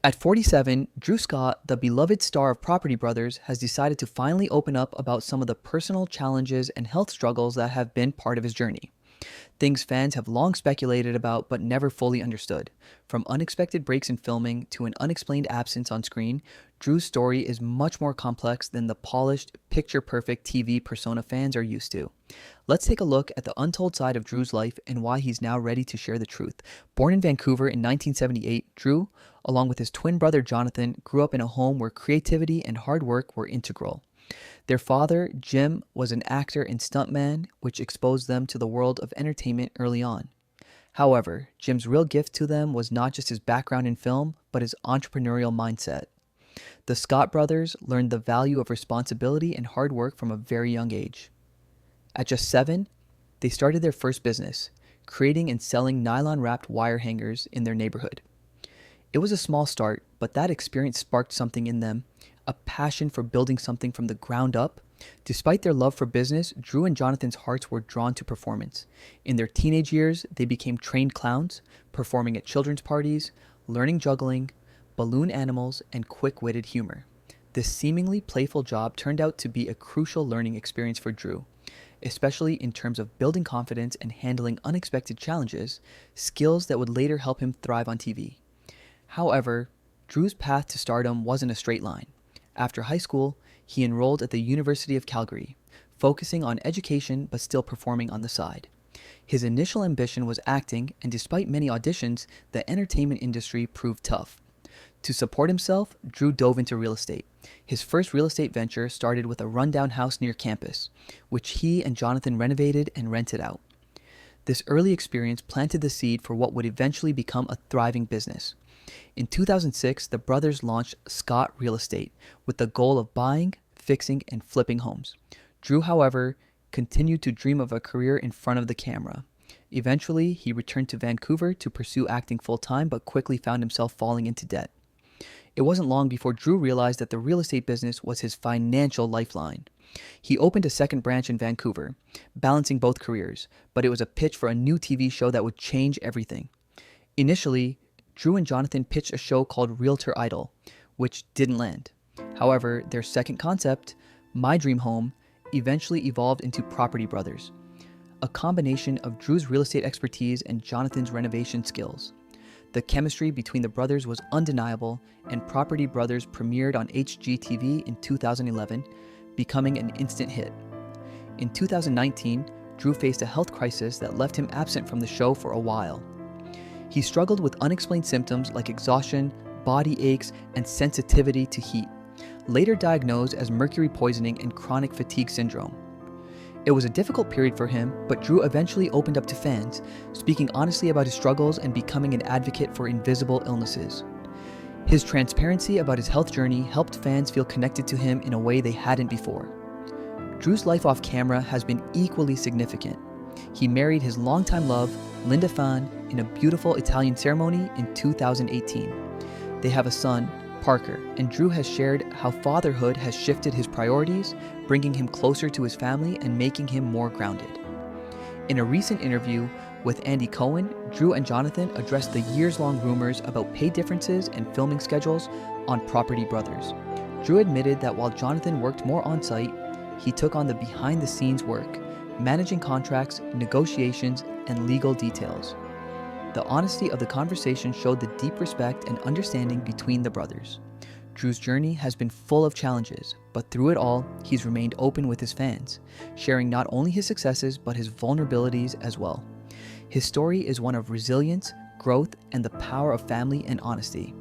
At 47, Drew Scott, the beloved star of Property Brothers, has decided to finally open up about some of the personal challenges and health struggles that have been part of his journey. Things fans have long speculated about but never fully understood. From unexpected breaks in filming to an unexplained absence on screen, Drew's story is much more complex than the polished, picture perfect TV persona fans are used to. Let's take a look at the untold side of Drew's life and why he's now ready to share the truth. Born in Vancouver in 1978, Drew, along with his twin brother Jonathan, grew up in a home where creativity and hard work were integral. Their father, Jim, was an actor and stuntman, which exposed them to the world of entertainment early on. However, Jim's real gift to them was not just his background in film, but his entrepreneurial mindset. The Scott brothers learned the value of responsibility and hard work from a very young age. At just 7, they started their first business, creating and selling nylon-wrapped wire hangers in their neighborhood. It was a small start, but that experience sparked something in them, a passion for building something from the ground up. Despite their love for business, Drew and Jonathan's hearts were drawn to performance. In their teenage years, they became trained clowns, performing at children's parties, learning juggling, balloon animals, and quick-witted humor. This seemingly playful job turned out to be a crucial learning experience for Drew, especially in terms of building confidence and handling unexpected challenges, skills that would later help him thrive on TV. However, Drew's path to stardom wasn't a straight line. After high school, he enrolled at the University of Calgary, focusing on education but still performing on the side. His initial ambition was acting, and despite many auditions, the entertainment industry proved tough. To support himself, Drew dove into real estate. His first real estate venture started with a rundown house near campus, which he and Jonathan renovated and rented out. This early experience planted the seed for what would eventually become a thriving business. In 2006, the brothers launched Scott Real Estate with the goal of buying, fixing, and flipping homes. Drew, however, continued to dream of a career in front of the camera. Eventually, he returned to Vancouver to pursue acting full-time, but quickly found himself falling into debt. It wasn't long before Drew realized that the real estate business was his financial lifeline. He opened a second branch in Vancouver, balancing both careers, but it was a pitch for a new TV show that would change everything. Initially, Drew and Jonathan pitched a show called Realtor Idol, which didn't land. However, their second concept, My Dream Home, eventually evolved into Property Brothers, a combination of Drew's real estate expertise and Jonathan's renovation skills. The chemistry between the brothers was undeniable, and Property Brothers premiered on HGTV in 2011, becoming an instant hit. In 2019, Drew faced a health crisis that left him absent from the show for a while. He struggled with unexplained symptoms like exhaustion, body aches, and sensitivity to heat, later diagnosed as mercury poisoning and chronic fatigue syndrome. It was a difficult period for him, but Drew eventually opened up to fans, speaking honestly about his struggles and becoming an advocate for invisible illnesses. His transparency about his health journey helped fans feel connected to him in a way they hadn't before. Drew's life off camera has been equally significant. He married his longtime love, Linda Fan, in a beautiful Italian ceremony in 2018. They have a son, Parker, and Drew has shared how fatherhood has shifted his priorities, bringing him closer to his family and making him more grounded. In a recent interview with Andy Cohen, Drew and Jonathan addressed the years-long rumors about pay differences and filming schedules on Property Brothers. Drew admitted that while Jonathan worked more on-site, he took on the behind-the-scenes work, managing contracts, negotiations, and legal details. The honesty of the conversation showed the deep respect and understanding between the brothers. Drew's journey has been full of challenges, but through it all, he's remained open with his fans, sharing not only his successes but his vulnerabilities as well. His story is one of resilience, growth, and the power of family and honesty.